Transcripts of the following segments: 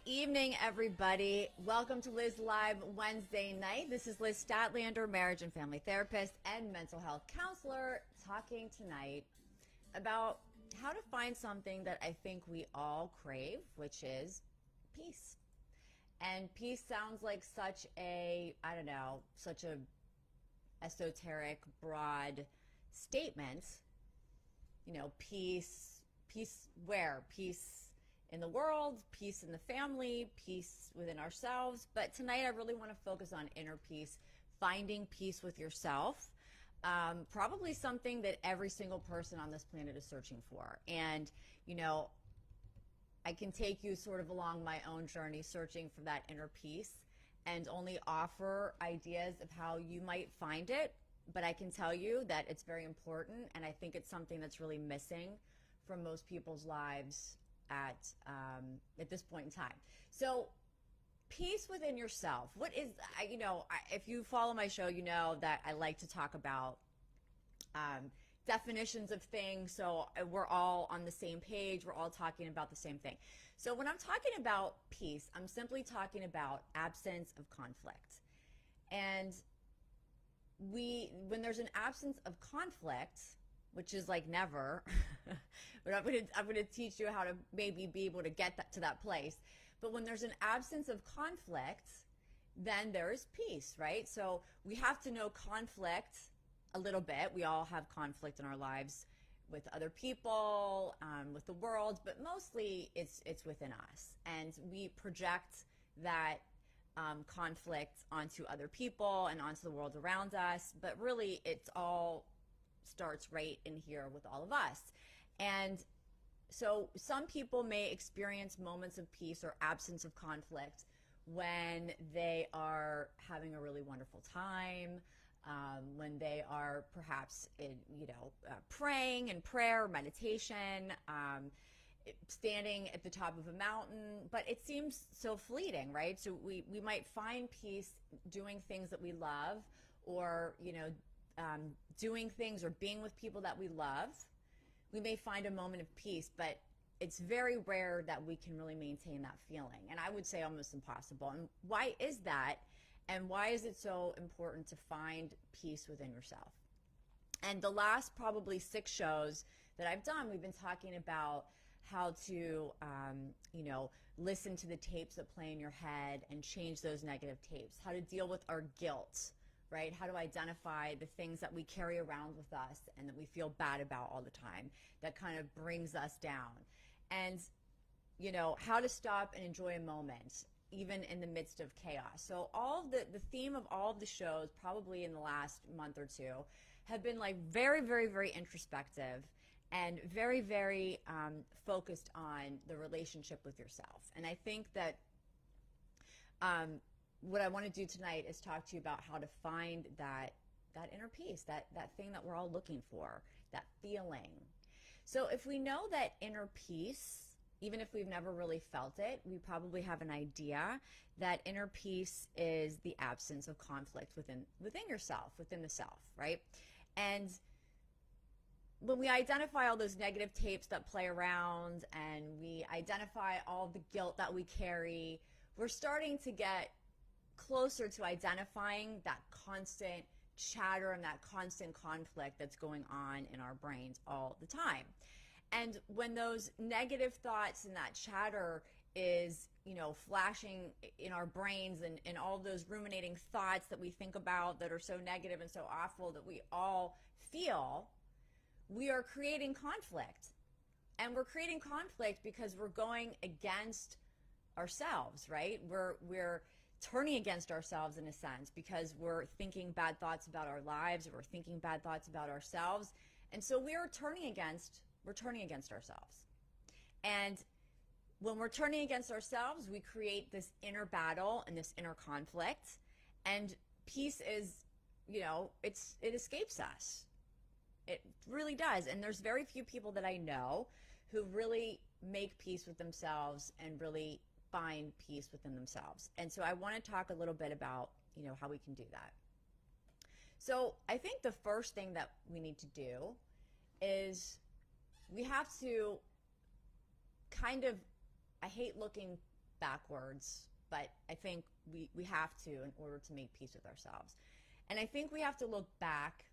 Good evening, everybody. Welcome to Liz Live Wednesday night. This is Liz Statlander, marriage and family therapist and mental health counselor, talking tonight about how to find something that I think we all crave, which is peace. And peace sounds like such a, such a esoteric, broad statement. You know, peace where? Peace in the world, peace in the family, peace within ourselves. But tonight I really want to focus on inner peace, finding peace with yourself. Probably something that every single person on this planet is searching for. And, you know, I can take you sort of along my own journey searching for that inner peace and only offer ideas of how you might find it. But I can tell you that it's very important, and I think it's something that's really missing from most people's lives at this point in time. So peace within yourself. What is, if you follow my show, you know that I like to talk about definitions of things, so we're all on the same page, we're all talking about the same thing. So when I'm talking about peace, I'm simply talking about absence of conflict. And when there's an absence of conflict, which is like never, but I'm going to teach you how to maybe be able to get to that place. But when there's an absence of conflict, then there is peace, right? So we have to know conflict a little bit. We all have conflict in our lives with other people, with the world, but mostly it's within us. And we project that conflict onto other people and onto the world around us, but really it's all starts right in here with all of us. And so some people may experience moments of peace or absence of conflict when they are having a really wonderful time, when they are perhaps praying in prayer or meditation, standing at the top of a mountain. But it seems so fleeting, right? So we might find peace doing things that we love, or doing things or being with people that we love. We may find a moment of peace, but it's very rare that we can really maintain that feeling. And I would say almost impossible. And why is that? And why is it so important to find peace within yourself? And the last probably 6 shows that I've done, we've been talking about how to, listen to the tapes that play in your head and change those negative tapes, how to deal with our guilt, right? How to identify the things that we carry around with us and that we feel bad about all the time, that kind of brings us down. And, how to stop and enjoy a moment, even in the midst of chaos. So all the theme of all of the shows, probably in the last month or two, have been like very, very, very introspective and very, very focused on the relationship with yourself. And I think that what I want to do tonight is talk to you about how to find that inner peace, that thing that we're all looking for, that feeling. So if we know that inner peace, even if we've never really felt it, we probably have an idea that inner peace is the absence of conflict within yourself, within the self, right? And when we identify all those negative tapes that play around and we identify all the guilt that we carry, we're starting to get closer to identifying that constant chatter and that constant conflict that's going on in our brains all the time. And when those negative thoughts and that chatter is, flashing in our brains, and all those ruminating thoughts that we think about that are so negative and so awful that we all feel, we are creating conflict. And we're creating conflict because we're going against ourselves, right? We're turning against ourselves in a sense because we're thinking bad thoughts about our lives, or we're thinking bad thoughts about ourselves. And so we're turning against ourselves. And when we're turning against ourselves, we create this inner battle and this inner conflict. And peace is, it escapes us. It really does. And there's very few people that I know who really make peace with themselves and really find peace within themselves. And so I want to talk a little bit about, how we can do that. So I think the first thing that we need to do is we have to kind of, I hate looking backwards, but I think we have to in order to make peace with ourselves. And I think we have to look back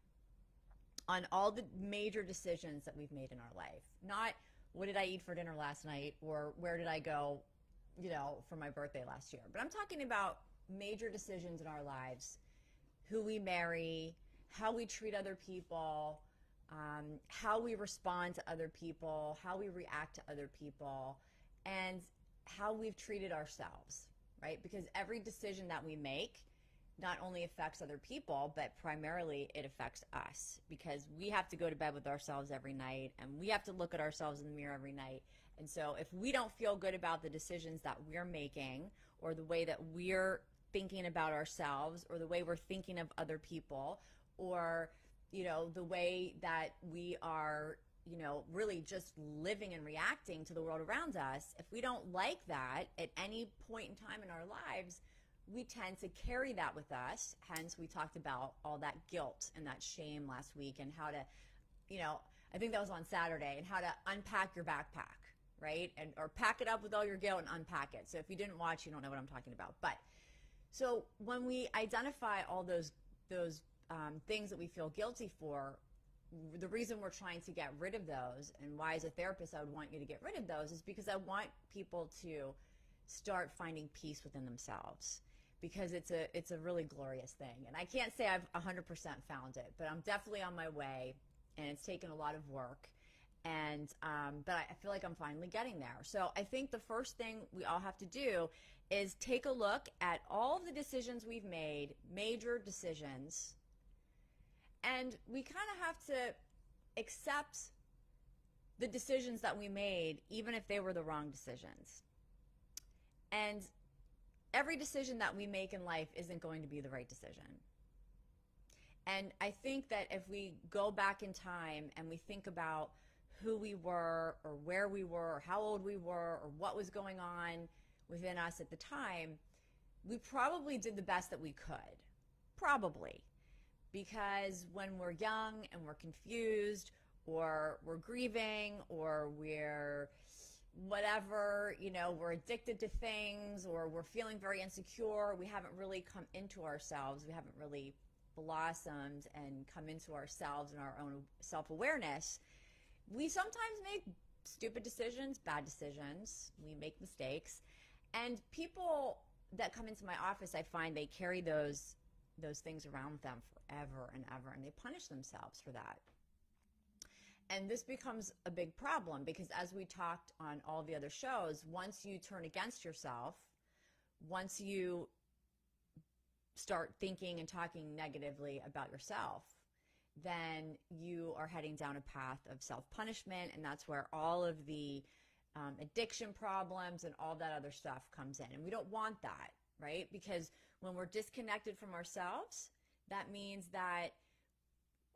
on all the major decisions that we've made in our life. Not what did I eat for dinner last night or where did I go, for my birthday last year. But I'm talking about major decisions in our lives, who we marry, how we treat other people, how we respond to other people, how we react to other people, and how we've treated ourselves, right? Because every decision that we make not only affects other people, but primarily it affects us, because we have to go to bed with ourselves every night and we have to look at ourselves in the mirror every night. And so if we don't feel good about the decisions that we're making, or the way that we're thinking about ourselves, or the way we're thinking of other people, or the way that we are really just living and reacting to the world around us, if we don't like that at any point in time in our lives, we tend to carry that with us. Hence, we talked about all that guilt and that shame last week, and how to, I think that was on Saturday, and how to unpack your backpack, right? Or pack it up with all your guilt and unpack it. So if you didn't watch, you don't know what I'm talking about. But so when we identify all those things that we feel guilty for, the reason we're trying to get rid of those, and why as a therapist I would want you to get rid of those, is because I want people to start finding peace within themselves, because it's a really glorious thing. And I can't say I've 100% found it, but I'm definitely on my way, and it's taken a lot of work, and but I feel like I'm finally getting there. So I think the first thing we all have to do is take a look at all of the decisions we've made, major decisions, and we kind of have to accept the decisions that we made, even if they were the wrong decisions. And every decision that we make in life isn't going to be the right decision. And I think that if we go back in time and we think about who we were, or where we were, or how old we were, or what was going on within us at the time, we probably did the best that we could. Probably. Because when we're young and we're confused, or we're grieving, or we're whatever, we're addicted to things, or we're feeling very insecure, we haven't really come into ourselves, we haven't really blossomed and come into ourselves and our own self-awareness, we sometimes make stupid decisions, bad decisions, we make mistakes, and people that come into my office, I find they carry those things around with them forever and ever, and they punish themselves for that. And this becomes a big problem, because as we talked on all the other shows, once you turn against yourself, once you start thinking and talking negatively about yourself, then you are heading down a path of self-punishment, and that's where all of the addiction problems and all that other stuff comes in. And we don't want that, right? Because when we're disconnected from ourselves, that means that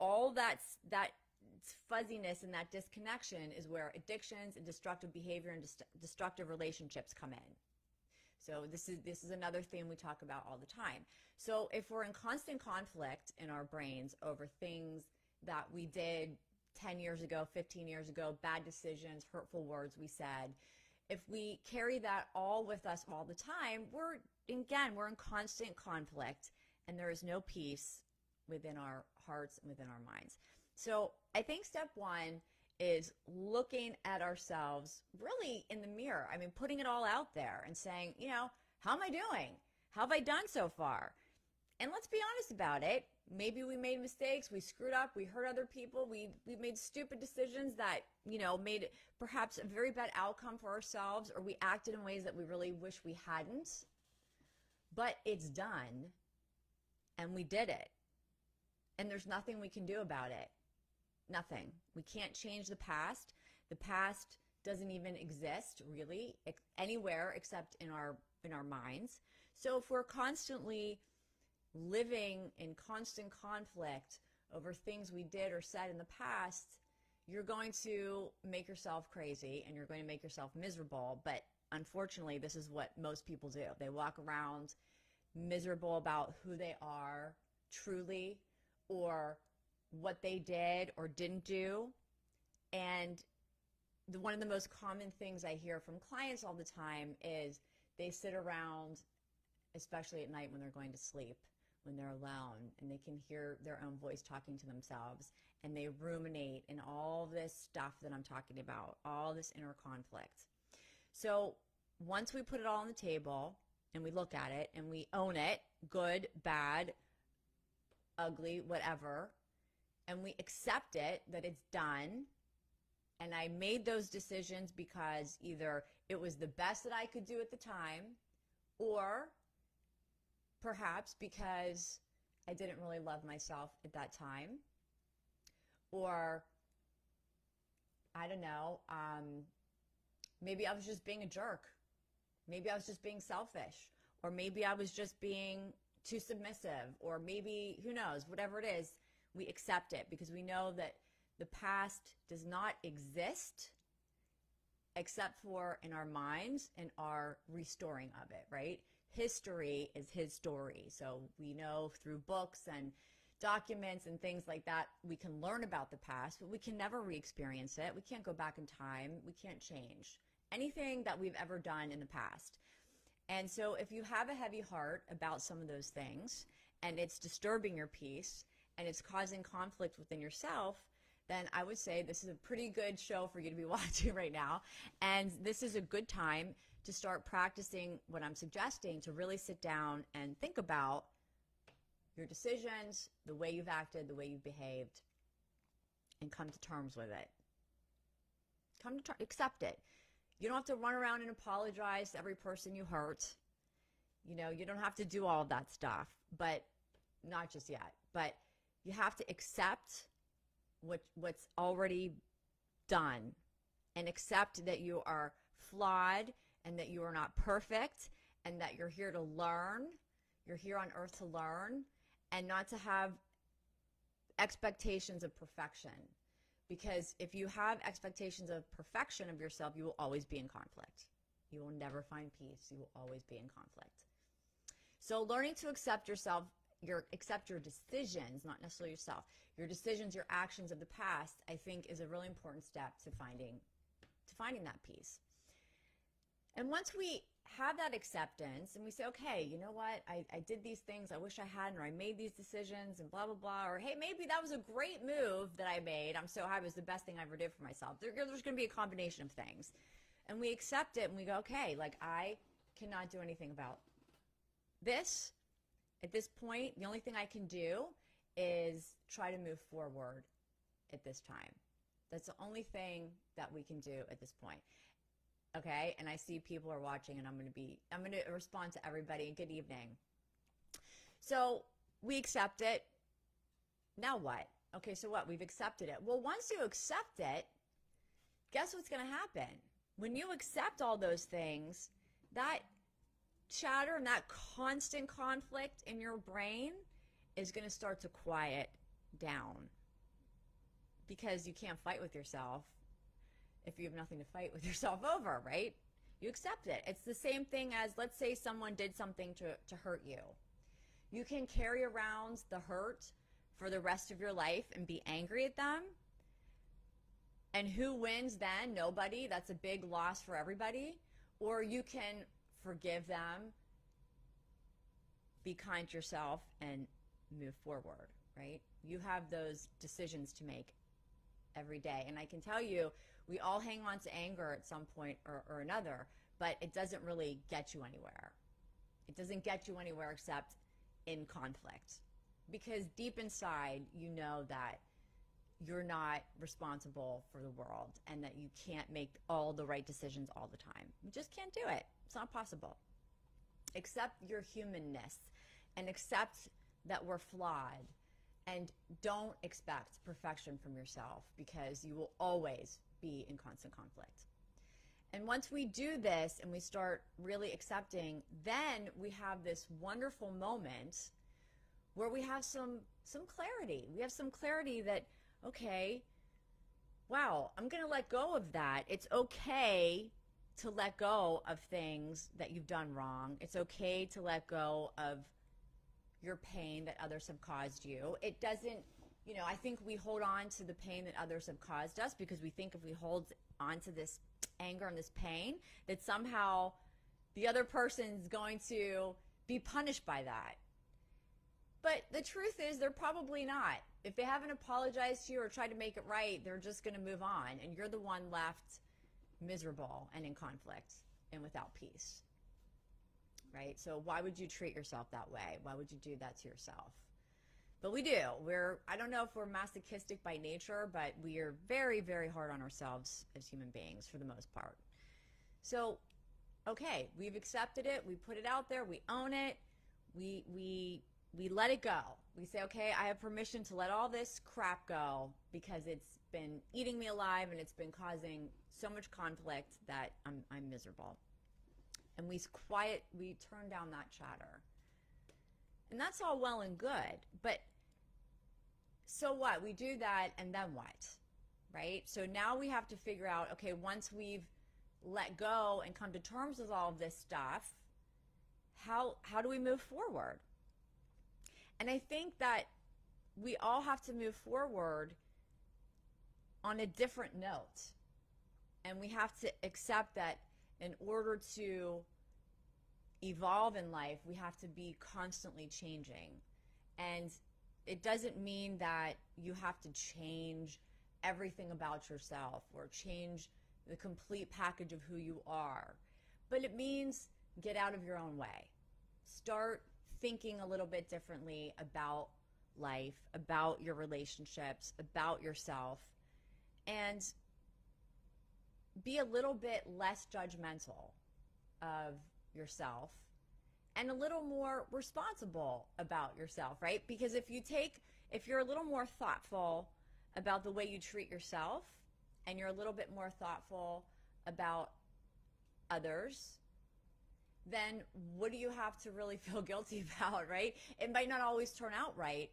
all that fuzziness and that disconnection is where addictions and destructive behavior and destructive relationships come in. So this is another thing we talk about all the time. So if we're in constant conflict in our brains over things that we did 10 years ago, 15 years ago, bad decisions, hurtful words we said, if we carry that all with us all the time, we're in constant conflict, and there is no peace within our hearts and within our minds. So I think step one is looking at ourselves really in the mirror. I mean, putting it all out there and saying, how am I doing? How have I done so far? And let's be honest about it. Maybe we made mistakes, we screwed up, we hurt other people, we made stupid decisions that, made perhaps a very bad outcome for ourselves, or we acted in ways that we really wish we hadn't. But it's done, and we did it. And there's nothing we can do about it. Nothing. We can't change the past. The past doesn't even exist really anywhere except in our minds. So if we're constantly living in constant conflict over things we did or said in the past, you're going to make yourself crazy and you're going to make yourself miserable. But unfortunately, this is what most people do. They walk around miserable about who they are truly, or what they did or didn't do. And one of the most common things I hear from clients all the time is they sit around, especially at night when they're going to sleep, when they're alone, and they can hear their own voice talking to themselves, and they ruminate in all this stuff that I'm talking about, all this inner conflict. So once we put it all on the table and we look at it and we own it, good, bad, ugly, whatever, and we accept it, that it's done, and I made those decisions because either it was the best that I could do at the time, or perhaps because I didn't really love myself at that time, or I don't know, maybe I was just being a jerk. Maybe I was just being selfish, or maybe I was just being too submissive, or maybe, who knows, whatever it is, we accept it because we know that the past does not exist except for in our minds and our restoring of it, right? History is his story. So we know through books and documents and things like that, we can learn about the past, but we can never re-experience it. We can't go back in time. We can't change anything that we've ever done in the past. And so if you have a heavy heart about some of those things, and it's disturbing your peace, and it's causing conflict within yourself, then I would say this is a pretty good show for you to be watching right now. And this is a good time to start practicing what I'm suggesting, to really sit down and think about your decisions, the way you've acted, the way you've behaved, and come to terms with it. Accept it. You don't have to run around and apologize to every person you hurt. You know, you don't have to do all of that stuff, but not just yet. But you have to accept what's already done, and accept that you are flawed and that you are not perfect, and that you're here to learn. You're here on earth to learn, and not to have expectations of perfection. Because if you have expectations of perfection of yourself, you will always be in conflict. You will never find peace. You will always be in conflict. So learning to accept yourself, accept your decisions, not necessarily yourself, your decisions, your actions of the past, I think is a really important step to finding that peace. And once we have that acceptance and we say, okay, you know what, I did these things I wish I hadn't, or I made these decisions and blah, blah, blah, or hey, maybe that was a great move that I made. I'm so happy it was the best thing I ever did for myself. There's going to be a combination of things. And we accept it and we go, okay, like I cannot do anything about this. At this point, the only thing I can do is try to move forward at this time. That's the only thing that we can do at this point. Okay, and I see people are watching, and I'm going to respond to everybody. Good evening. So we accept it. Now what? Okay, so what? We've accepted it. Well, once you accept it, guess what's going to happen? When you accept all those things, that chatter and that constant conflict in your brain is going to start to quiet down, because you can't fight with yourself if you have nothing to fight with yourself over, right? You accept it. It's the same thing as, let's say someone did something to hurt you. You can carry around the hurt for the rest of your life and be angry at them. And who wins then? Nobody. That's a big loss for everybody. Or you can forgive them, be kind to yourself, and move forward, right? You have those decisions to make every day. And I can tell you, we all hang on to anger at some point or another, but it doesn't really get you anywhere. It doesn't get you anywhere except in conflict. Because deep inside, you know that you're not responsible for the world and that you can't make all the right decisions all the time. You just can't do it. It's not possible. Accept your humanness and accept that we're flawed, and don't expect perfection from yourself, because you will always be in constant conflict. And once we do this and we start really accepting, then we have this wonderful moment where we have some clarity. We have some clarity that, okay, wow, I'm going to let go of that. It's okay to let go of things that you've done wrong. It's okay to let go of your pain that others have caused you. It doesn't, you know, I think we hold on to the pain that others have caused us because we think if we hold on to this anger and this pain, that somehow the other person's going to be punished by that. But the truth is, they're probably not. If they haven't apologized to you or tried to make it right, they're just going to move on, and you're the one left miserable and in conflict and without peace, right? So why would you treat yourself that way? Why would you do that to yourself? But we do. I don't know if we're masochistic by nature, but we are very, very hard on ourselves as human beings for the most part. So, okay, we've accepted it. We put it out there. We own it. We let it go. We say, okay, I have permission to let all this crap go because it's been eating me alive and it's been causing so much conflict that I'm miserable. And we turn down that chatter. And that's all well and good, but so what? We do that, and then what, right? So now we have to figure out, okay, once we've let go and come to terms with all of this stuff, how do we move forward? And I think that we all have to move forward on a different note. And we have to accept that in order to evolve in life, we have to be constantly changing. And it doesn't mean that you have to change everything about yourself or change the complete package of who you are. But it means get out of your own way. Start thinking a little bit differently about life, about your relationships, about yourself, and be a little bit less judgmental of yourself and a little more responsible about yourself, right? Because if you're a little more thoughtful about the way you treat yourself and you're a little bit more thoughtful about others, then what do you have to really feel guilty about, right? It might not always turn out right,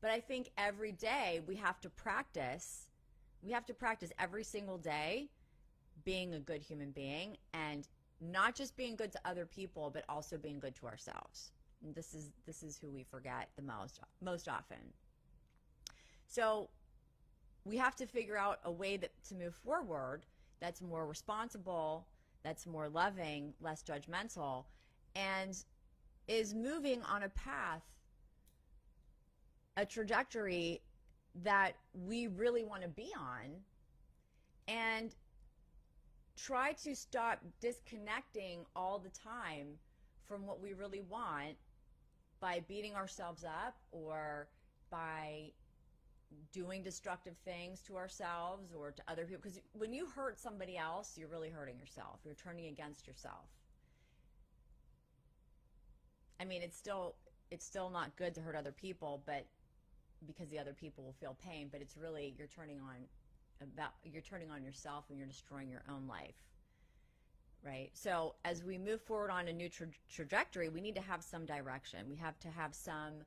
but I think every day we have to practice every single day being a good human being, and not just being good to other people, but also being good to ourselves. And this is who we forget the most often. So we have to figure out a way to move forward that's more responsible, that's more loving, less judgmental, and is moving on a path, a trajectory that we really want to be on, and try to stop disconnecting all the time from what we really want by beating ourselves up or by doing destructive things to ourselves or to other people. Because when you hurt somebody else, you're really hurting yourself. You're turning against yourself. I mean, it's still not good to hurt other people, but because the other people will feel pain, but it's really you're turning on yourself and you're destroying your own life, right? So as we move forward on a new trajectory, we need to have some direction. We have to have some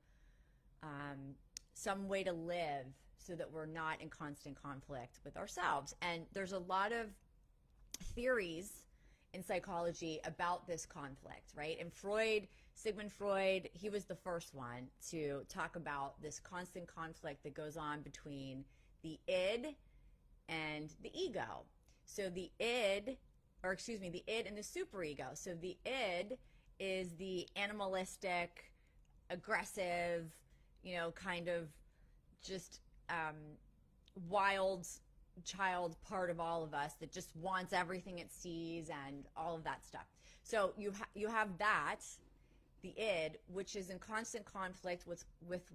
way to live so that we're not in constant conflict with ourselves. And there's a lot of theories in psychology about this conflict, right? And Sigmund Freud, he was the first one to talk about this constant conflict that goes on between the id and the ego. So the id and the superego. So the id is the animalistic, aggressive, kind of just wild child part of all of us that just wants everything it sees and all of that stuff. So you have that, the id, which is in constant conflict with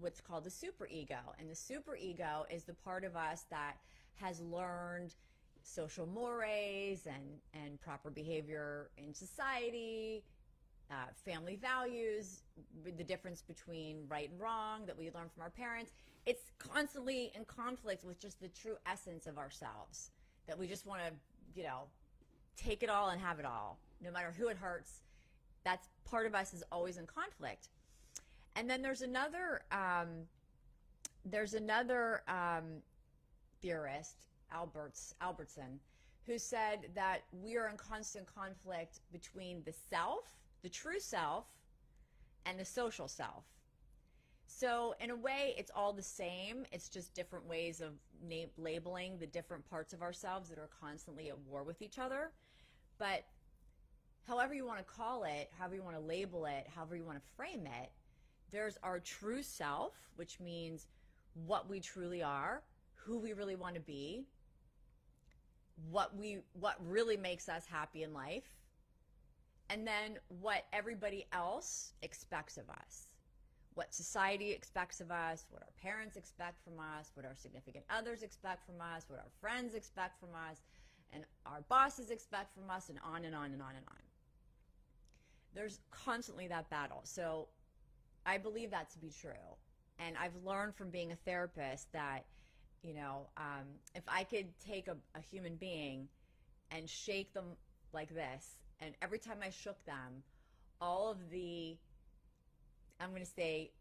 what's called the superego. And the superego is the part of us that has learned social mores and proper behavior in society, family values, the difference between right and wrong that we learn from our parents. It's constantly in conflict with just the true essence of ourselves, that we just want to, take it all and have it all, no matter who it hurts. That's part of us is always in conflict. And then there's another theorist, Albertson, who said that we are in constant conflict between the self, the true self, and the social self. So in a way, it's all the same. It's just different ways of labeling the different parts of ourselves that are constantly at war with each other. But however you want to call it, however you want to label it, however you want to frame it, there's our true self, which means what we truly are, who we really want to be, what really makes us happy in life, and then what everybody else expects of us. What society expects of us, what our parents expect from us, what our significant others expect from us, what our friends expect from us, and our bosses expect from us, and on and on and on and on. There's constantly that battle. So I believe that to be true. And I've learned from being a therapist that, if I could take a human being and shake them like this, and every time I shook them, all of the, I'm going to say,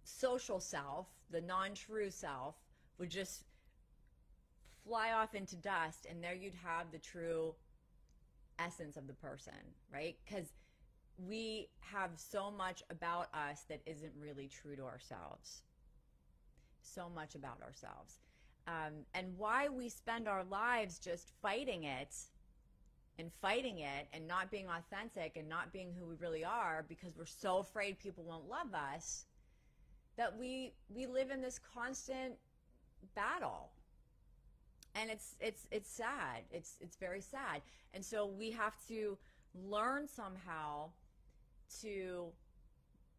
social self, the non-true self, would just fly off into dust, and there you'd have the true essence of the person, right? Because we have so much about us that isn't really true to ourselves. So much about ourselves. And why we spend our lives just fighting it and not being authentic and not being who we really are, because we're so afraid people won't love us, that we live in this constant battle. And it's sad. It's very sad. And so we have to learn somehow to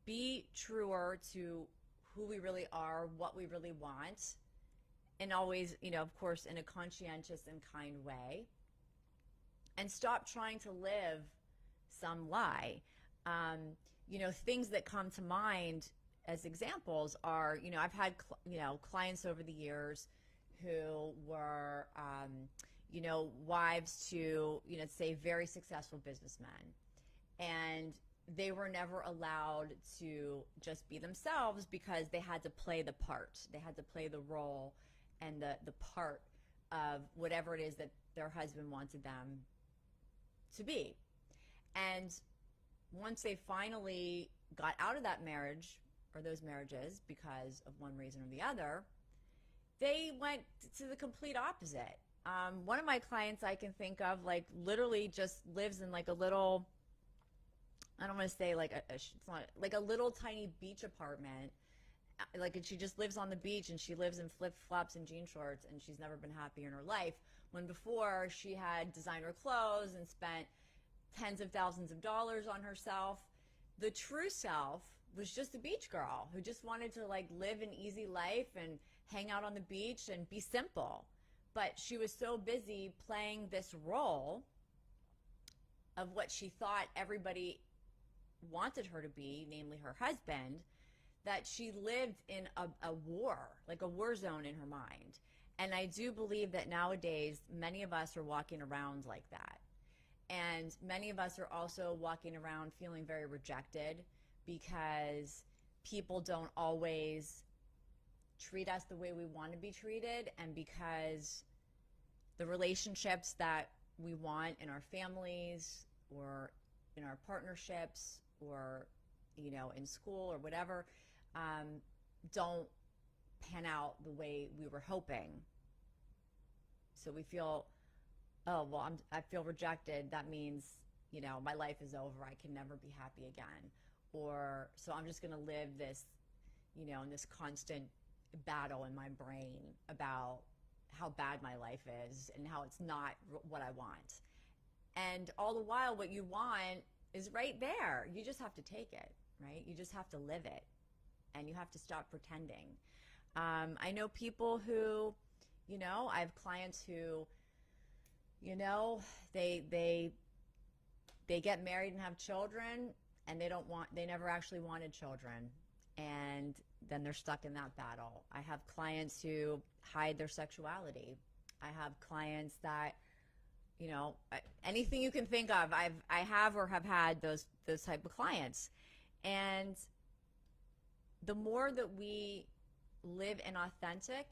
be truer to who we really are, what we really want, and always, of course, in a conscientious and kind way, and stop trying to live some lie. Things that come to mind as examples are, I've had, clients over the years who were, wives to, say, very successful businessmen. And they were never allowed to just be themselves because they had to play the part. They had to play the role and the part of whatever it is that their husband wanted them to be. And once they finally got out of that marriage or those marriages because of one reason or the other, they went to the complete opposite. One of my clients I can think of, like, literally just lives in like a little, I don't want to say like it's not like a little tiny beach apartment. Like, she just lives on the beach, and she lives in flip-flops and jean shorts, and she's never been happier in her life. When before she had designer clothes and spent tens of thousands of dollars on herself. The true self was just a beach girl who just wanted to like live an easy life and hang out on the beach and be simple. But she was so busy playing this role of what she thought everybody wanted her to be, namely her husband, that she lived in a war, like a war zone in her mind. And I do believe that nowadays many of us are walking around like that. And many of us are also walking around feeling very rejected because people don't always treat us the way we want to be treated, and because the relationships that we want in our families or in our partnerships or, you know, in school or whatever, don't pan out the way we were hoping. So we feel, oh, well, I feel rejected. That means, you know, my life is over. I can never be happy again. Or so I'm just going to live this, you know, in this constant battle in my brain about how bad my life is and how it's not what I want. And all the while, what you want is right there. You just have to take it, right? You just have to live it, and you have to stop pretending. I know people who, you know, I have clients who, you know, they get married and have children, and they never actually wanted children, and then they're stuck in that battle. I have clients who hide their sexuality. I have clients that, you know, anything you can think of, I have or have had those type of clients. And the more that we live inauthentic,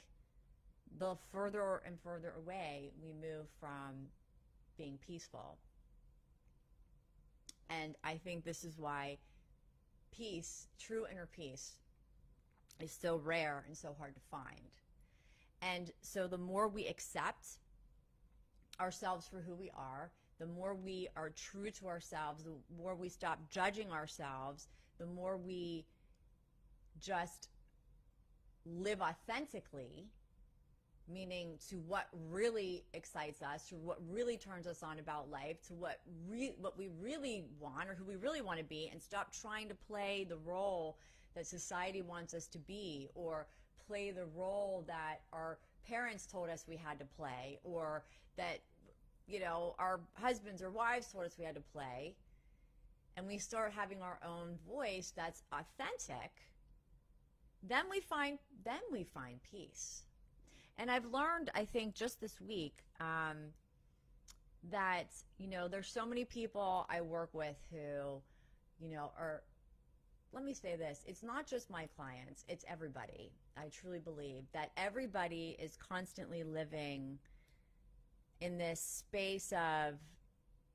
the further and further away we move from being peaceful. And I think this is why peace, true inner peace, is so rare and so hard to find. And so the more we accept ourselves for who we are, the more we are true to ourselves, the more we stop judging ourselves, the more we just live authentically, meaning to what really excites us, to what really turns us on about life, to what we really want or who we really want to be, and stop trying to play the role that society wants us to be, or play the role that our parents told us we had to play, or that, you know, our husbands or wives told us we had to play, and we start having our own voice that's authentic, then we find peace. And I've learned, I think, just this week, that, you know, there's so many people I work with who, you know, are, let me say this, it's not just my clients, it's everybody. I truly believe that everybody is constantly living in this space of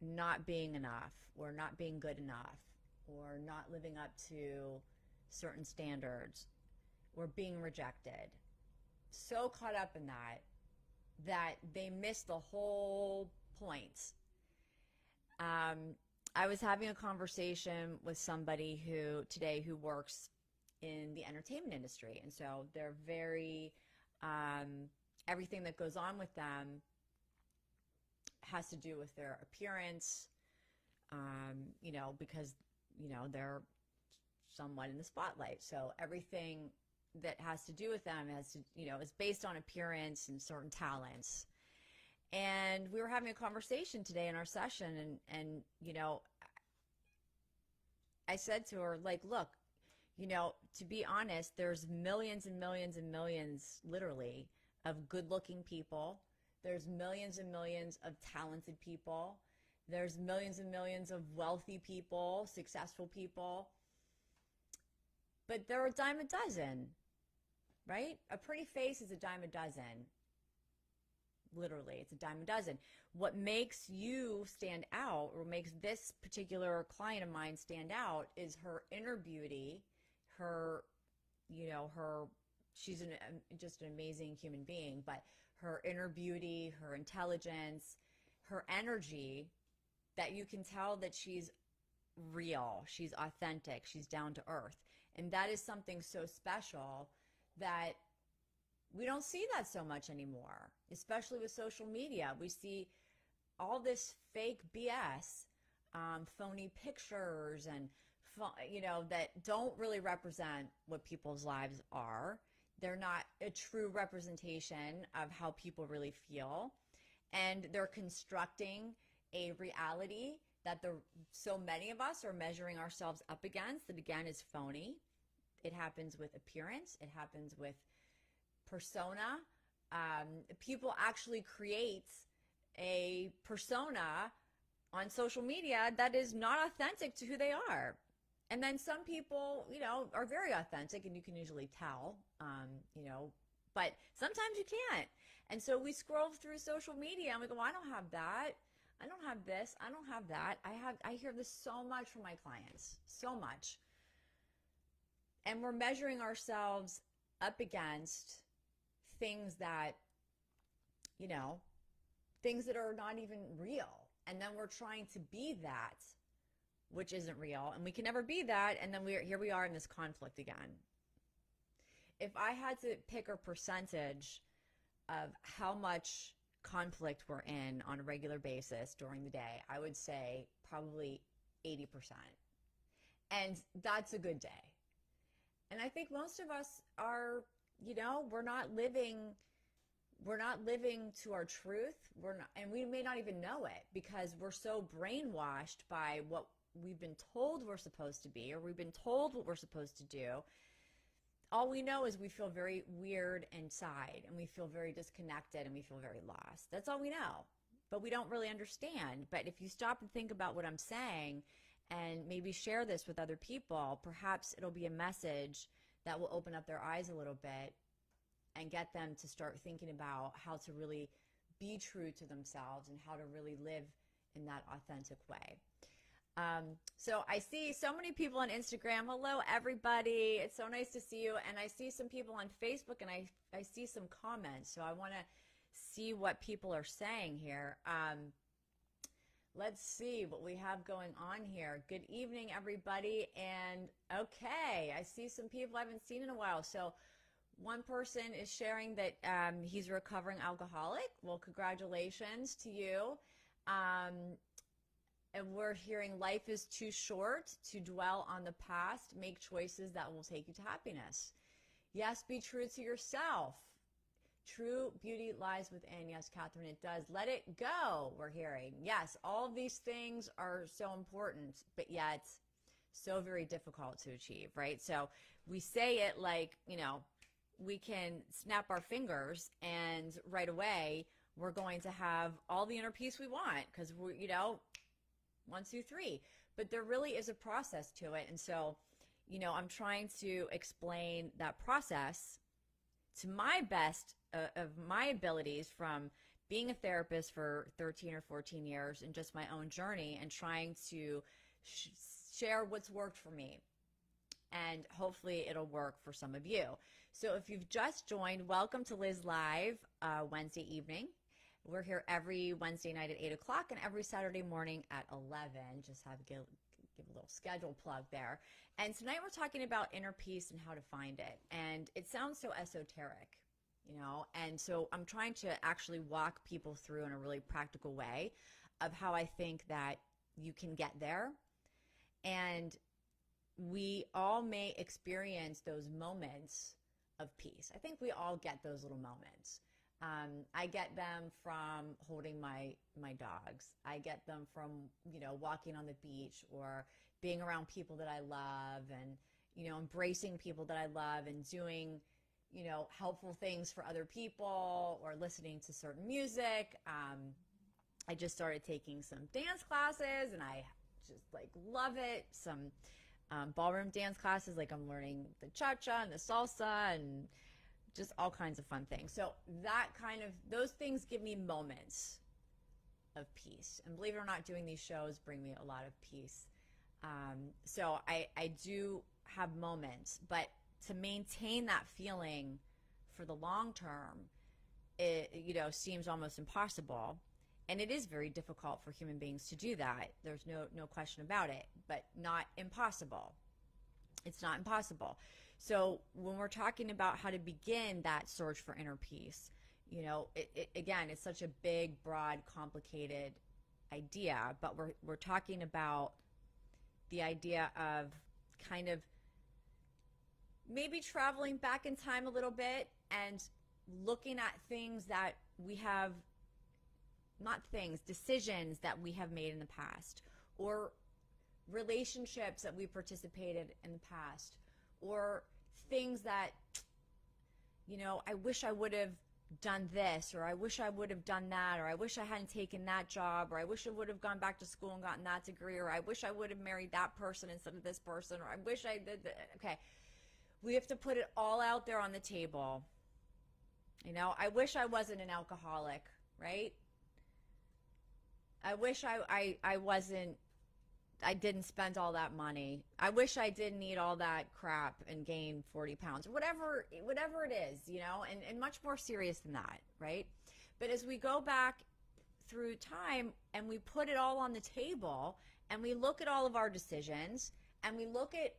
not being enough, or not being good enough, or not living up to certain standards, or being rejected. So caught up in that they miss the whole point. I was having a conversation with somebody who works in the entertainment industry, and so they're very everything that goes on with them has to do with their appearance, you know, because, you know, they're somewhat in the spotlight, so everything that has to do with them has to, you know, is based on appearance and certain talents. And we were having a conversation today in our session, and you know, I said to her, like, look, you know, to be honest, there's millions and millions and millions, literally, of good-looking people. There's millions and millions of talented people. There's millions and millions of wealthy people, successful people. But they're a dime a dozen, right? A pretty face is a dime a dozen. Literally, it's a dime a dozen. What makes you stand out, or makes this particular client of mine stand out, is her inner beauty, her, you know, she's just an amazing human being, but her inner beauty, her intelligence, her energy, that you can tell that she's real, she's authentic, she's down to earth. And that is something so special that we don't see that so much anymore, especially with social media. We see all this fake BS, phony pictures, and you know, that don't really represent what people's lives are. They're not a true representation of how people really feel, and they're constructing a reality that so many of us are measuring ourselves up against, that again is phony. It happens with appearance. It happens with persona. People actually create a persona on social media that is not authentic to who they are. And then some people, you know, are very authentic, and you can usually tell, you know, but sometimes you can't. And so we scroll through social media and we go, well, I don't have that. I don't have this. I don't have that. I hear this so much from my clients, so much. And we're measuring ourselves up against things that, you know, things that are not even real. And then we're trying to be that, which isn't real. And we can never be that. And then here we are in this conflict again. If I had to pick a percentage of how much conflict we're in on a regular basis during the day, I would say probably 80%. And that's a good day. And I think most of us are, you know, we're not living to our truth. And we may not even know it, because we're so brainwashed by what we've been told we're supposed to be, or we've been told what we're supposed to do. All we know is we feel very weird inside, and we feel very disconnected, and we feel very lost. That's all we know. But we don't really understand. But if you stop and think about what I'm saying, and maybe share this with other people, perhaps it'll be a message that will open up their eyes a little bit and get them to start thinking about how to really be true to themselves and how to really live in that authentic way. So I see so many people on Instagram. Hello, everybody. It's so nice to see you. And I see some people on Facebook, and I see some comments. So I want to see what people are saying here. Let's see what we have going on here. Good evening, everybody. And okay, I see some people I haven't seen in a while. So one person is sharing that he's a recovering alcoholic. Well, congratulations to you. And we're hearing life is too short to dwell on the past. Make choices that will take you to happiness. Yes, be true to yourself. True beauty lies within. Yes, Catherine, it does. Let it go, we're hearing. Yes, all of these things are so important, but yet so very difficult to achieve, right? So we say it like, you know, we can snap our fingers and right away we're going to have all the inner peace we want because we're, you know, 1, 2, 3. But there really is a process to it. And so, you know, I'm trying to explain that process to my best of my abilities from being a therapist for 13 or 14 years and just my own journey and trying to share what's worked for me. And hopefully it'll work for some of you. So if you've just joined, welcome to Liz Live Wednesday evening. We're here every Wednesday night at 8 o'clock and every Saturday morning at 11. Just have to give a little schedule plug there. And tonight we're talking about inner peace and how to find it. And it sounds so esoteric, you know, and so I'm trying to actually walk people through in a really practical way of how I think that you can get there. And we all may experience those moments of peace. I think we all get those little moments. I get them from holding my dogs. I get them from, you know, walking on the beach or being around people that I love and, you know, embracing people that I love and doing, you know, helpful things for other people or listening to certain music. I just started taking some dance classes and I just like love it. Some ballroom dance classes, like I'm learning the cha-cha and the salsa and just all kinds of fun things. So that kind of, those things give me moments of peace. And believe it or not, doing these shows bring me a lot of peace. So I do have moments, but to maintain that feeling for the long term, it, you know, seems almost impossible. And it is very difficult for human beings to do that. There's no question about it, but not impossible. It's not impossible. So when we're talking about how to begin that search for inner peace, you know, again, it's such a big, broad, complicated idea, but we're talking about the idea of kind of maybe traveling back in time a little bit and looking at things that we have, not things, decisions that we have made in the past, or relationships that we participated in the past, or things that, you know, I wish I would have done this, or I wish I would have done that, or I wish I hadn't taken that job, or I wish I would have gone back to school and gotten that degree, or I wish I would have married that person instead of this person, or I wish I did that. Okay, we have to put it all out there on the table. You know, I wish I wasn't an alcoholic, right? I wish I wasn't, I didn't spend all that money. I wish I didn't eat all that crap and gain 40 pounds, whatever it is, you know, and much more serious than that, right? But as we go back through time and we put it all on the table and we look at all of our decisions and we look at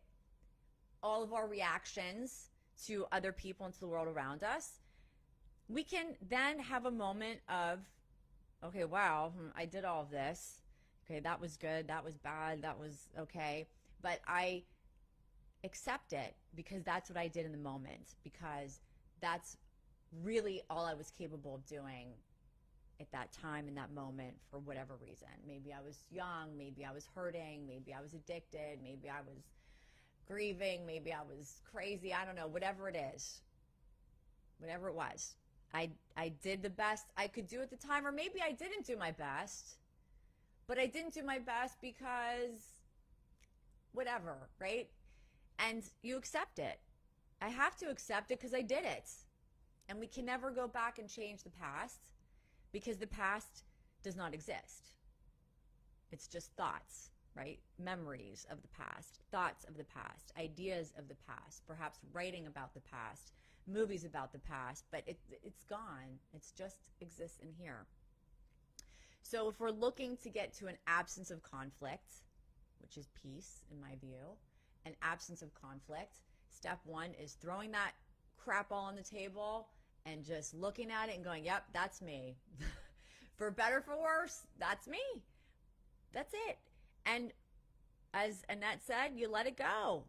all of our reactions to other people and to the world around us, we can then have a moment of, okay, wow, I did all of this. Okay, that was good, that was bad, that was okay. But I accept it because that's what I did in the moment, because that's really all I was capable of doing at that time, in that moment, for whatever reason. Maybe I was young, maybe I was hurting, maybe I was addicted, maybe I was grieving, maybe I was crazy, I don't know, whatever it is, whatever it was. I did the best I could do at the time, or maybe I didn't do my best. But I didn't do my best because whatever, right? And you accept it. I have to accept it because I did it. And we can never go back and change the past because the past does not exist. It's just thoughts, right? Memories of the past, thoughts of the past, ideas of the past, perhaps writing about the past, movies about the past, but it's gone. It just exists in here. So if we're looking to get to an absence of conflict, which is peace in my view, an absence of conflict, step one is throwing that crap all on the table and just looking at it and going, yep, that's me. For better, for worse, that's me. That's it. And as Annette said, you let it go.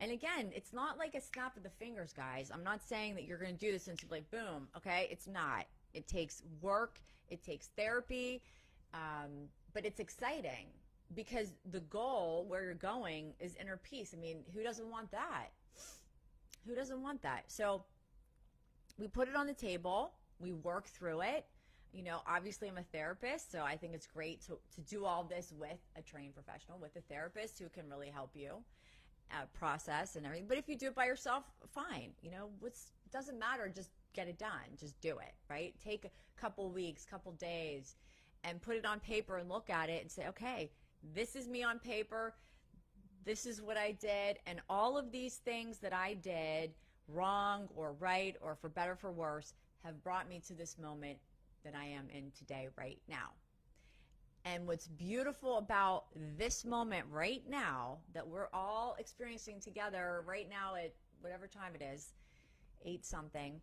And again, it's not like a snap of the fingers, guys. I'm not saying that you're going to do this and like, boom, okay? It's not. It takes work. It takes therapy. But it's exciting because the goal where you're going is inner peace. I mean, who doesn't want that? Who doesn't want that? So we put it on the table. We work through it. You know, obviously I'm a therapist, so I think it's great to do all this with a trained professional, with a therapist who can really help you process and everything. But if you do it by yourself, fine. You know, doesn't matter. Just get it done. Just do it, right? Take a couple weeks, couple days, and put it on paper and look at it and say, okay, this is me on paper. This is what I did. And all of these things that I did wrong or right or for better, for worse, have brought me to this moment that I am in today, right now. And what's beautiful about this moment right now that we're all experiencing together right now at whatever time it is, 8 something,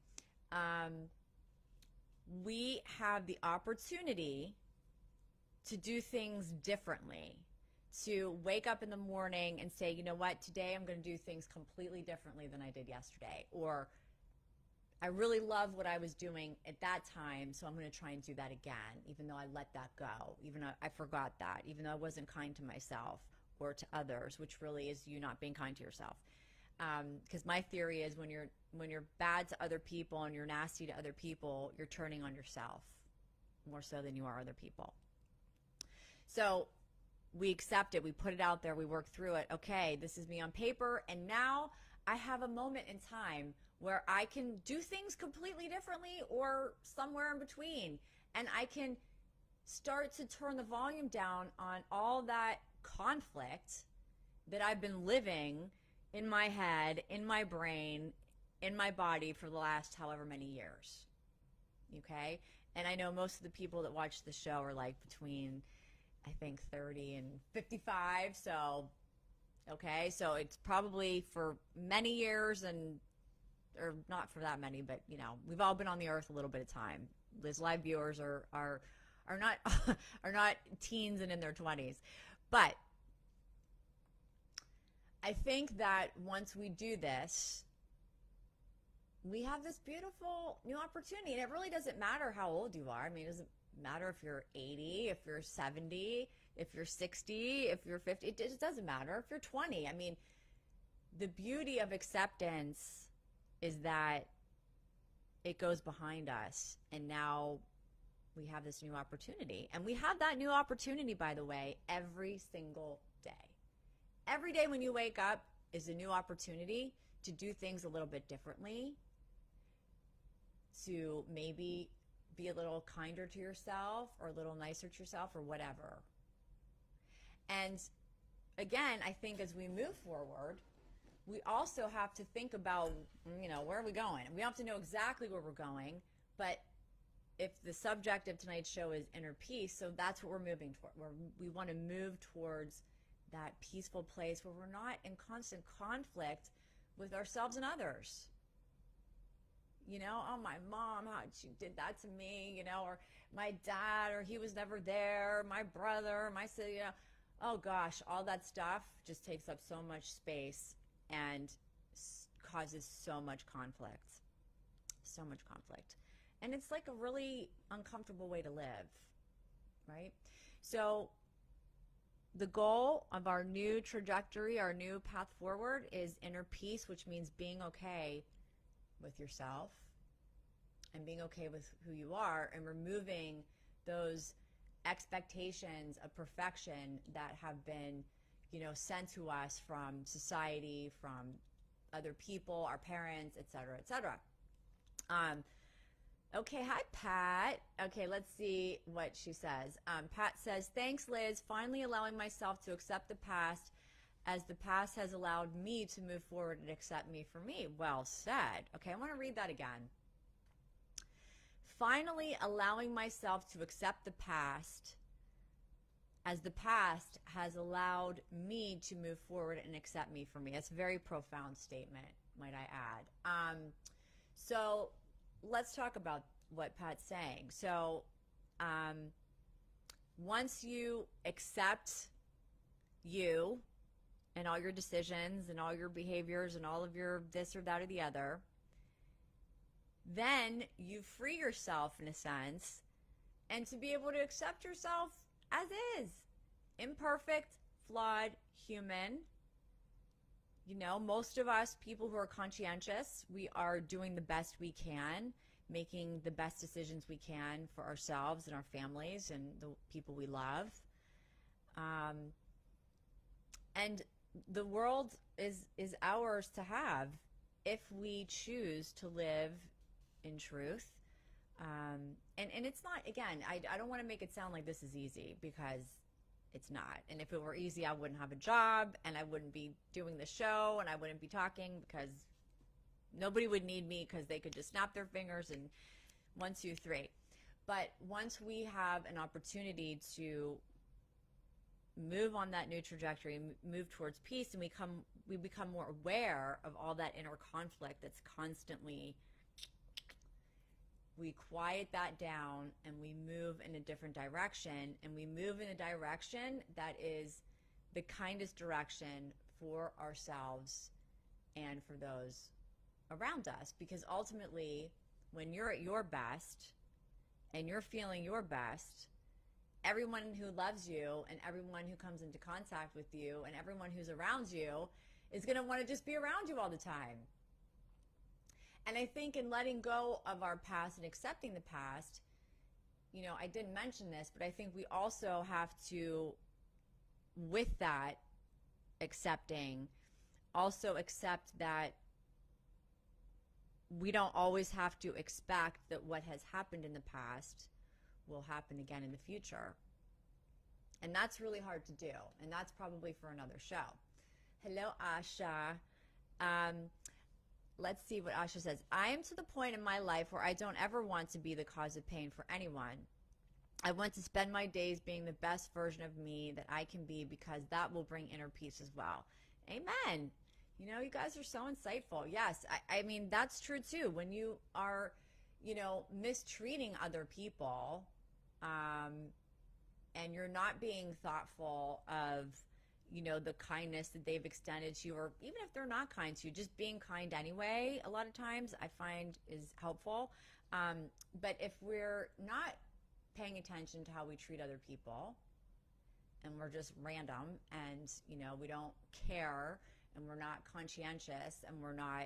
we have the opportunity to do things differently, to wake up in the morning and say, you know what, today I'm going to do things completely differently than I did yesterday. Or I really love what I was doing at that time, so I'm going to try and do that again, even though I let that go, even though I forgot that, even though I wasn't kind to myself or to others, which really is you not being kind to yourself. Because my theory is when you're bad to other people and you're nasty to other people, you're turning on yourself more so than you are other people. So we accept it. We put it out there. We work through it. Okay, this is me on paper, and now I have a moment in time where I can do things completely differently or somewhere in between. And I can start to turn the volume down on all that conflict that I've been living in my head, in my brain, in my body for the last however many years. Okay? And I know most of the people that watch the show are like between, I think, 30 and 55. So, okay, so it's probably for many years or not for that many, but you know, we've all been on the earth a little bit of time. Liz Live viewers are not are not teens and in their 20s. But I think that once we do this, we have this beautiful new opportunity. And it really doesn't matter how old you are. I mean, it doesn't matter if you're 80, if you're 70, if you're 60, if you're 50. It just doesn't matter if you're 20. I mean, the beauty of acceptance is that it goes behind us, and now we have this new opportunity. And we have that new opportunity, by the way, every single day. Every day when you wake up is a new opportunity to do things a little bit differently, to maybe be a little kinder to yourself or a little nicer to yourself or whatever. And again, I think as we move forward, we also have to think about, you know, where are we going? We don't have to know exactly where we're going, but if the subject of tonight's show is inner peace, so that's what we're moving toward. We want to move towards that peaceful place where we're not in constant conflict with ourselves and others. You know, oh, my mom, how she did that to me, you know, or my dad, or he was never there, my brother, my sister, you know. Oh, gosh, all that stuff just takes up so much space and causes so much conflict. So much conflict. And it's like a really uncomfortable way to live, right? So the goal of our new trajectory, our new path forward is inner peace, which means being okay with yourself and being okay with who you are and removing those expectations of perfection that have been, you know, sent to us from society, from other people, our parents, etc., etc. Okay, hi, Pat. Okay, let's see what she says. Pat says, thanks, Liz. Finally allowing myself to accept the past as the past has allowed me to move forward and accept me for me. Well said. Okay, I want to read that again. finally allowing myself to accept the past, as the past has allowed me to move forward and accept me for me. That's a very profound statement, might I add. So let's talk about what Pat's saying. So once you accept you and all your decisions and all your behaviors and all of your this or that or the other, then you free yourself in a sense, and to be able to accept yourself as is, imperfect, flawed, human. You know, most of us people who are conscientious, we are doing the best we can, making the best decisions we can for ourselves and our families and the people we love. And the world is ours to have if we choose to live in truth. And it's not, again, I don't want to make it sound like this is easy, because it's not. And if it were easy, I wouldn't have a job, and I wouldn't be doing the show, and I wouldn't be talking, because nobody would need me, because they could just snap their fingers and 1, 2, 3. But once we have an opportunity to move on that new trajectory, move towards peace, and we become more aware of all that inner conflict that's constantly, we quiet that down and we move in a different direction, and we move in a direction that is the kindest direction for ourselves and for those around us. Because ultimately, when you're at your best and you're feeling your best, everyone who loves you and everyone who comes into contact with you and everyone who's around you is going to want to just be around you all the time. And I think in letting go of our past and accepting the past, you know, I didn't mention this, but I think we also have to, with that accepting, also accept that we don't always have to expect that what has happened in the past will happen again in the future. And that's really hard to do. And that's probably for another show. Hello, Asha. Let's see what Asha says. I am to the point in my life where I don't ever want to be the cause of pain for anyone. I want to spend my days being the best version of me that I can be, because that will bring inner peace as well. Amen. You know, you guys are so insightful. Yes, I mean, that's true too. When you are, you know, mistreating other people, and you're not being thoughtful of, you know, the kindness that they've extended to you, or even if they're not kind to you, just being kind anyway, a lot of times I find is helpful. But if we're not paying attention to how we treat other people, and we're just random, and, you know, we don't care, and we're not conscientious, and we're not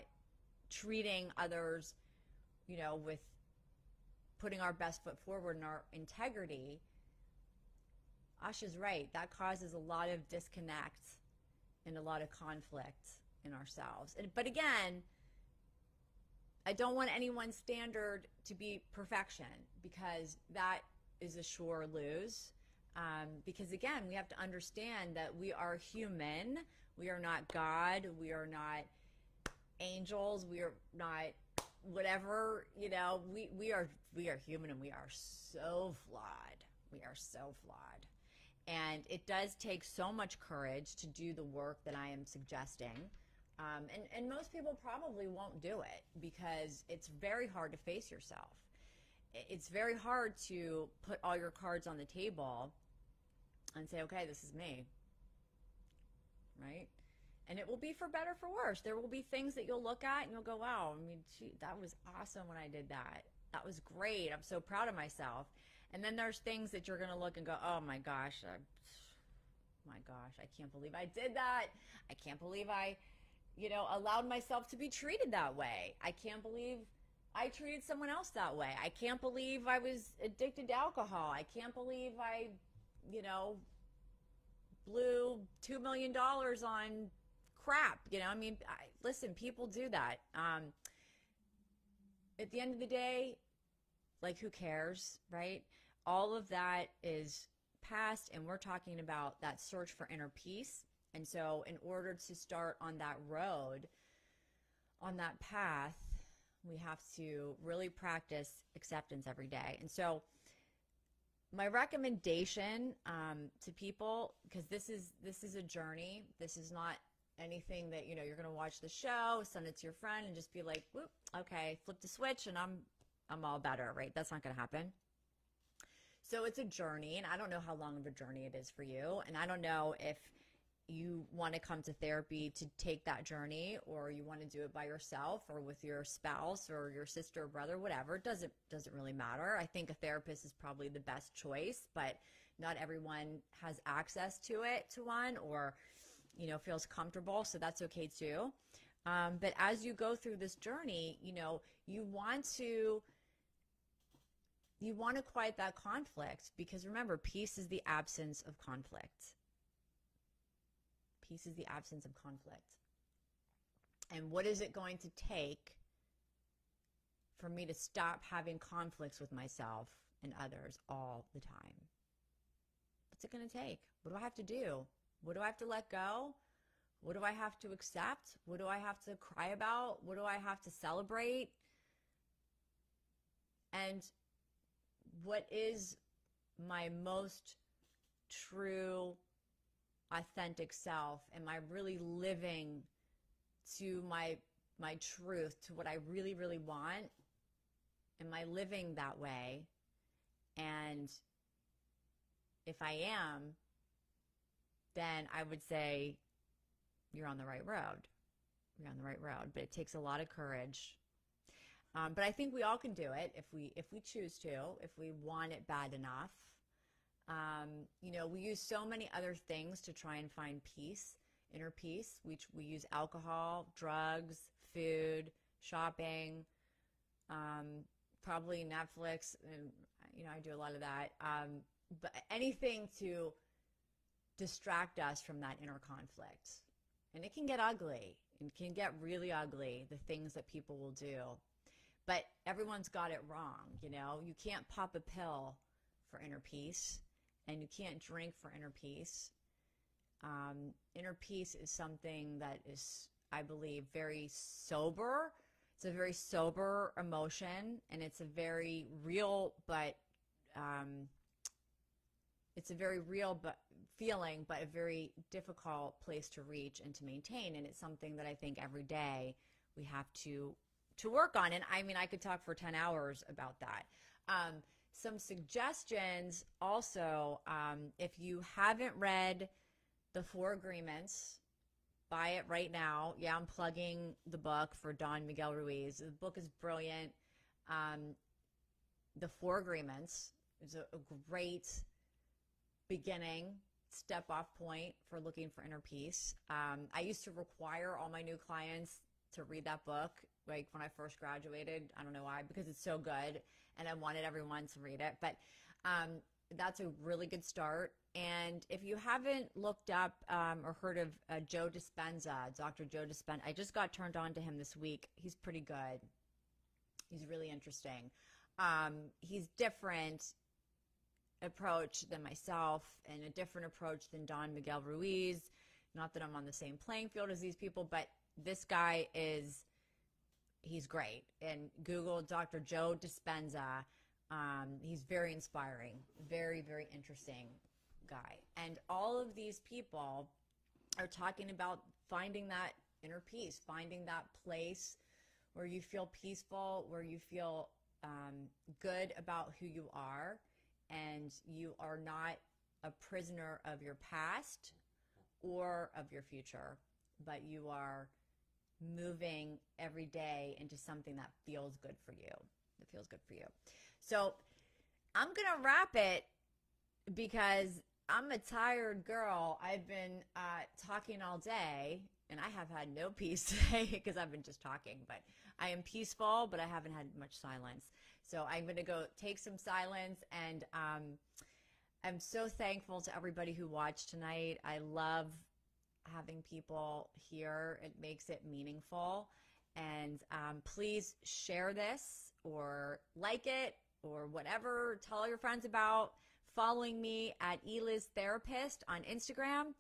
treating others, you know, with putting our best foot forward and our integrity, Asha's right. That causes a lot of disconnect and a lot of conflict in ourselves. But again, I don't want anyone's standard to be perfection, because that is a sure lose. Because again, we have to understand that we are human. We are not God. We are not angels. We are not whatever, you know, we are human, and we are so flawed. We are so flawed. And it does take so much courage to do the work that I am suggesting. And most people probably won't do it, because it's very hard to face yourself. It's very hard to put all your cards on the table and say, okay, this is me, right? And it will be for better, for worse. There will be things that you'll look at and you'll go, wow, I mean, gee, that was awesome when I did that. That was great. I'm so proud of myself. And then there's things that you're going to look and go, oh my gosh, I can't believe I did that. I can't believe I, you know, allowed myself to be treated that way. I can't believe I treated someone else that way. I can't believe I was addicted to alcohol. I can't believe I, you know, blew $2 million on crap. You know, I mean, listen, people do that. At the end of the day, like, who cares, right? All of that is past, and we're talking about that search for inner peace. And so in order to start on that road, on that path, We have to really practice acceptance every day. And so my recommendation to people, because this is a journey, this is not anything that, you're going to watch the show, send it to your friend, and just be like, whoop, okay, flip the switch, and I'm all better, right? That's not going to happen. So it's a journey, and I don't know how long of a journey it is for you, and I don't know if you want to come to therapy to take that journey, or you want to do it by yourself or with your spouse or your sister or brother, whatever. It doesn't really matter. I think a therapist is probably the best choice, but not everyone has access to one, or feels comfortable, so that's okay too. But as you go through this journey, you want to quiet that conflict, because remember, peace is the absence of conflict. Peace is the absence of conflict. And what is it going to take for me to stop having conflicts with myself and others all the time? What's it going to take? What do I have to do? What do I have to let go? What do I have to accept? What do I have to cry about? What do I have to celebrate? And what is my most true, authentic self? Am I really living to my truth, to what I really, really want? Am I living that way? And if I am, then I would say you're on the right road. You're on the right road, but it takes a lot of courage. But I think we all can do it if we choose to, if we want it bad enough. We use so many other things to try and find peace, inner peace. We use alcohol, drugs, food, shopping, probably Netflix, and I do a lot of that. But anything to distract us from that inner conflict. And it can get ugly. It can get really ugly, the things that people will do. But everyone's got it wrong, You can't pop a pill for inner peace, and you can't drink for inner peace. Inner peace is something that is, I believe, very sober. It's a very sober emotion, and it's a very real feeling, but a very difficult place to reach and to maintain. And it's something that I think every day we have to work on. And I mean, I could talk for 10 hours about that. Some suggestions also, if you haven't read The 4 Agreements, buy it right now. Yeah, I'm plugging the book for Don Miguel Ruiz. The book is brilliant. The 4 Agreements is a great beginning step-off point for looking for inner peace. I used to require all my new clients to read that book, like when I first graduated. I don't know why, because it's so good, and I wanted everyone to read it. But that's a really good start. And if you haven't looked up or heard of Joe Dispenza, Dr. Joe Dispenza, I just got turned on to him this week. He's pretty good. He's really interesting. He's different approach than myself, and a different approach than Don Miguel Ruiz. Not that I'm on the same playing field as these people, but this guy he's great. And Google Dr. Joe Dispenza. He's very inspiring, very, very interesting guy. And all of these people are talking about finding that inner peace, finding that place where you feel peaceful, where you feel good about who you are, and you are not a prisoner of your past or of your future, but you are moving every day into something that feels good for you. That feels good for you. So I'm going to wrap it because I'm a tired girl. I've been talking all day, and I have had no peace today because I've been just talking. But I am peaceful, but I haven't had much silence. So I'm going to go take some silence, and I'm so thankful to everybody who watched tonight. I love having people here. It makes it meaningful. And please share this or like it or whatever. Tell your friends about following me at Eliz Therapist on Instagram.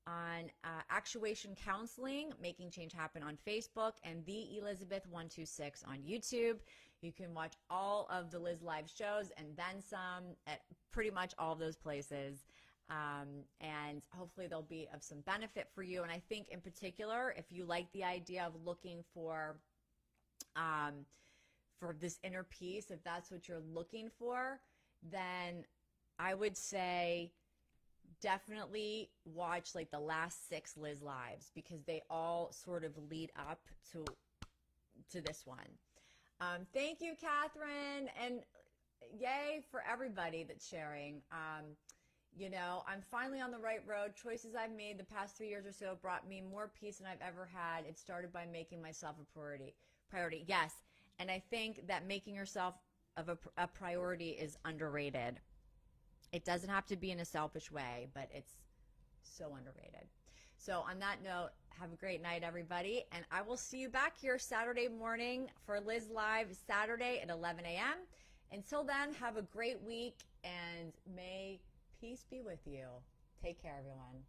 on Actuation Counseling, Making Change Happen on Facebook, and The Elizabeth 126 on YouTube. You can watch all of the Liz Live shows and then some at pretty much all of those places. And hopefully they'll be of some benefit for you. And I think in particular, if you like the idea of looking for this inner peace, if that's what you're looking for, then I would say definitely watch like the last 6 Liz Lives, because they all sort of lead up to this one. Thank you, Catherine, and yay for everybody that's sharing. You know, I'm finally on the right road. Choices I've made the past 3 years or so brought me more peace than I've ever had. It started by making myself a priority. Yes, and I think that making yourself of a priority is underrated. It doesn't have to be in a selfish way, but it's so underrated. So on that note, have a great night, everybody, and I will see you back here Saturday morning for Liz Live, Saturday at 11 a.m. Until then, have a great week, and may peace be with you. Take care, everyone.